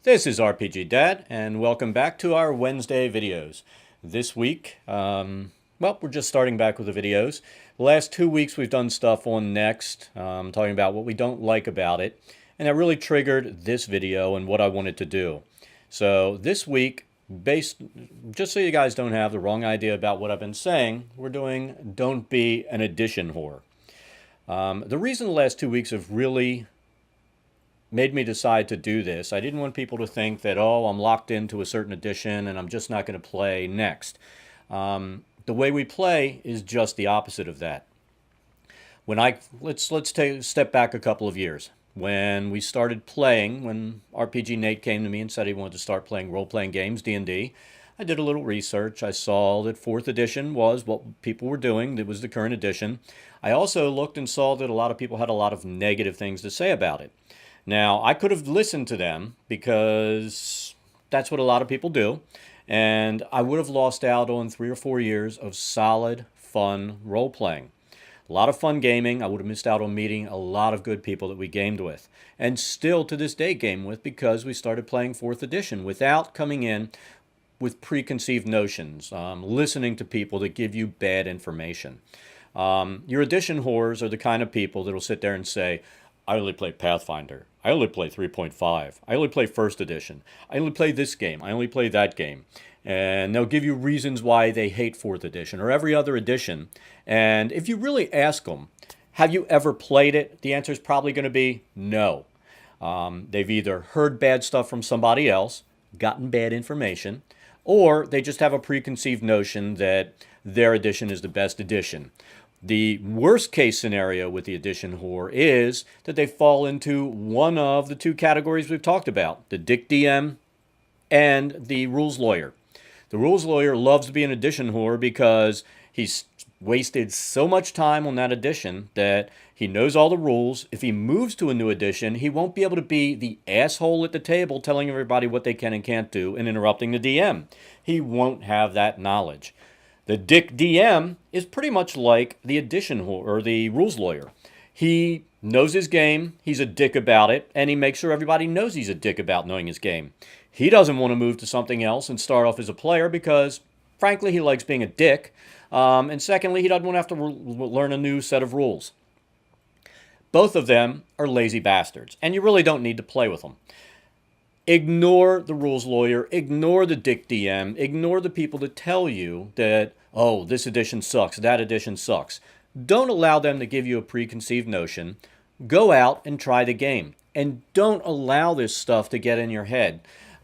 This is RPGDad, and welcome back to our Wednesday videos. This week, we're just starting back with the videos. The last 2 weeks we've done stuff on Next, talking about what we don't like about it, and that really triggered this video and what I wanted to do. So this week, just so you guys don't have the wrong idea about what I've been saying, we're doing Don't Be an Edition Whore. The reason the last 2 weeks have really made me decide to do this. I didn't want people to think that, oh, I'm locked into a certain edition and I'm just not going to play next. The way we play is just the opposite of that. Let's take a step back a couple of years. When we started playing, when RPG Nate came to me and said he wanted to start playing role-playing games, D&D, I did a little research. I saw that 4th edition was what people were doing. That was the current edition. I also looked and saw that a lot of people had a lot of negative things to say about it. Now, I could have listened to them because that's what a lot of people do, and I would have lost out on 3 or 4 years of solid, fun role-playing. A lot of fun gaming. I would have missed out on meeting a lot of good people that we gamed with, and still to this day game with, because we started playing 4th edition without coming in with preconceived notions, listening to people that give you bad information. Your edition whores are the kind of people that will sit there and say, I only play Pathfinder. I only play 3.5. I only play 1st edition. I only play this game. I only play that game. And they'll give you reasons why they hate 4th edition or every other edition. And if you really ask them, have you ever played it? The answer is probably going to be no. They've either heard bad stuff from somebody else, gotten bad information, or they just have a preconceived notion that their edition is the best edition. The worst case scenario with the edition whore is that they fall into one of the two categories we've talked about, the Dick DM and the rules lawyer. The rules lawyer loves to be an edition whore because he's wasted so much time on that edition that he knows all the rules. If he moves to a new edition, he won't be able to be the asshole at the table telling everybody what they can and can't do and interrupting the DM. He won't have that knowledge. The Dick DM is pretty much like the edition whore, or the rules lawyer. He knows his game, he's a dick about it, and he makes sure everybody knows he's a dick about knowing his game. He doesn't want to move to something else and start off as a player because, frankly, he likes being a dick. And secondly, he doesn't want to have to learn a new set of rules. Both of them are lazy bastards, and you really don't need to play with them. Ignore the rules lawyer, ignore the Dick DM, ignore the people that tell you that, oh, this edition sucks, that edition sucks. Don't allow them to give you a preconceived notion. Go out and try the game. And don't allow this stuff to get in your head.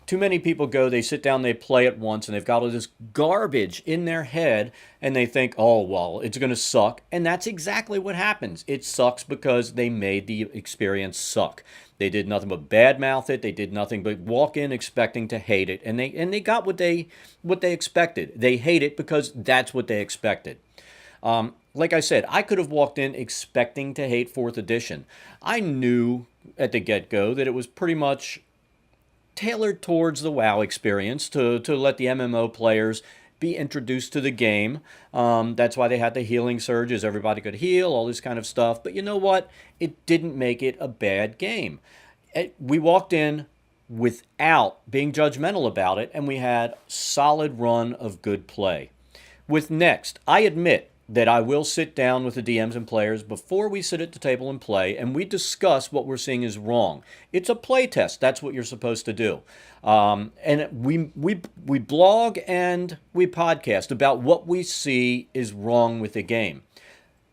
Too many people go, they sit down, they play it once, and they've got all this garbage in their head, and they think, oh, well, it's going to suck. And that's exactly what happens. It sucks because they made the experience suck. They did nothing but badmouth it. They did nothing but walk in expecting to hate it. And they got what they expected. They hate it because that's what they expected. Like I said, I could have walked in expecting to hate 4th edition. I knew at the get-go that it was pretty much tailored towards the WoW experience to let the MMO players be introduced to the game. That's why they had the healing surges. Everybody could heal, all this kind of stuff. But you know what? It didn't make it a bad game. We walked in without being judgmental about it, and we had a solid run of good play. With Next, I admit that I will sit down with the DMs and players before we sit at the table and play, and we discuss what we're seeing is wrong. It's a play test. That's what you're supposed to do. And we blog and we podcast about what we see is wrong with the game.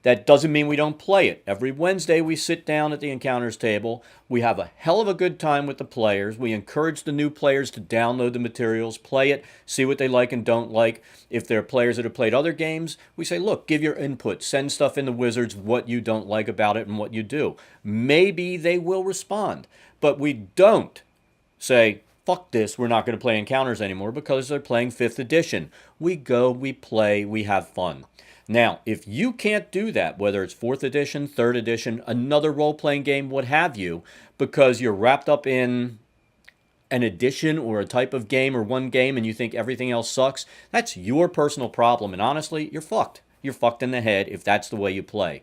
That doesn't mean we don't play it. Every Wednesday we sit down at the encounters table. We have a hell of a good time with the players. We encourage the new players to download the materials, play it, see what they like and don't like. If there are players that have played other games, we say, look, give your input. Send stuff in the Wizards, what you don't like about it and what you do. Maybe they will respond. But we don't say, fuck this, we're not going to play encounters anymore because they're playing 5th edition. We go, we play, we have fun. Now, if you can't do that, whether it's 4th edition, 3rd edition, another role-playing game, what have you, because you're wrapped up in an edition or a type of game or one game and you think everything else sucks, that's your personal problem. And honestly, you're fucked. You're fucked in the head if that's the way you play.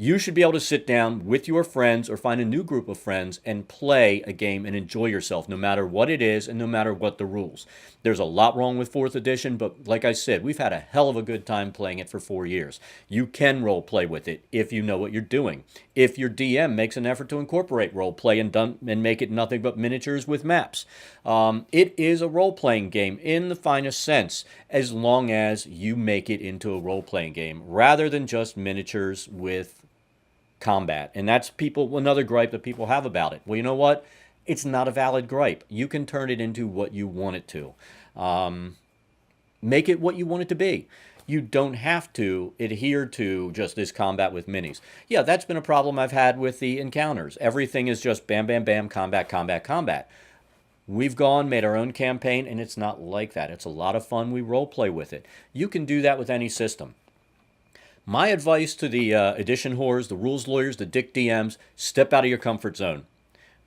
You should be able to sit down with your friends or find a new group of friends and play a game and enjoy yourself, no matter what it is and no matter what the rules. There's a lot wrong with 4th edition, but like I said, we've had a hell of a good time playing it for 4 years. You can role play with it if you know what you're doing. If your DM makes an effort to incorporate role play and make it nothing but miniatures with maps. It is a role-playing game in the finest sense, as long as you make it into a role-playing game rather than just miniatures with combat. And that's another gripe that people have about it. Well, you know what? It's not a valid gripe. You can turn it into what you want it to. Make it what you want it to be. You don't have to adhere to just this combat with minis. Yeah, that's been a problem I've had with the encounters. Everything is just bam, bam, bam, combat, combat, combat. We've made our own campaign, and it's not like that. It's a lot of fun. We role play with it. You can do that with any system. My advice to the edition whores, the rules lawyers, the dick DMs, step out of your comfort zone.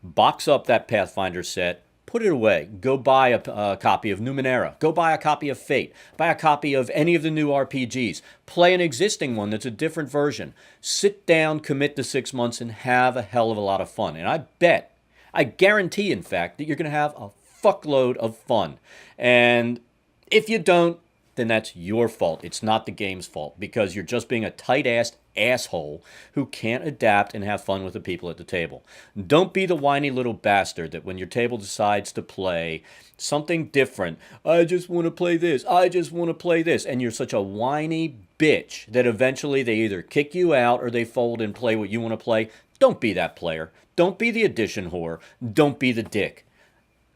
Box up that Pathfinder set. Put it away. Go buy a copy of Numenera. Go buy a copy of Fate. Buy a copy of any of the new RPGs. Play an existing one that's a different version. Sit down, commit to 6 months, and have a hell of a lot of fun. And I guarantee, in fact, that you're going to have a fuckload of fun. And if you don't, then that's your fault. It's not the game's fault, because you're just being a tight-assed asshole who can't adapt and have fun with the people at the table. Don't be the whiny little bastard that when your table decides to play something different, I just want to play this, I just want to play this, and you're such a whiny bitch that eventually they either kick you out or they fold and play what you want to play. Don't be that player. Don't be the edition whore. Don't be the dick.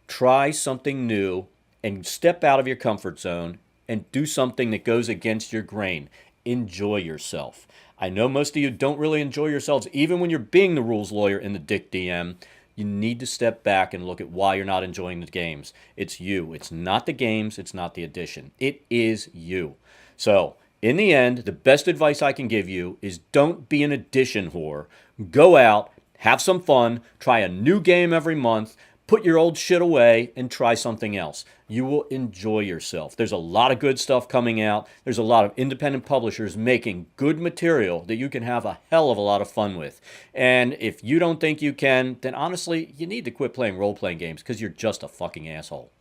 Try something new and step out of your comfort zone and do something that goes against your grain. Enjoy yourself. I know most of you don't really enjoy yourselves, even when you're being the rules lawyer and the dick DM. You need to step back and look at why you're not enjoying the games. It's you. It's not the games. It's not the edition. It is you. So, in the end, the best advice I can give you is don't be an edition whore. Go out, have some fun, try a new game every month, put your old shit away, and try something else. You will enjoy yourself. There's a lot of good stuff coming out. There's a lot of independent publishers making good material that you can have a hell of a lot of fun with. And if you don't think you can, then honestly, you need to quit playing role-playing games because you're just a fucking asshole.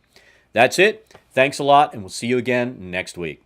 That's it. Thanks a lot, and we'll see you again next week.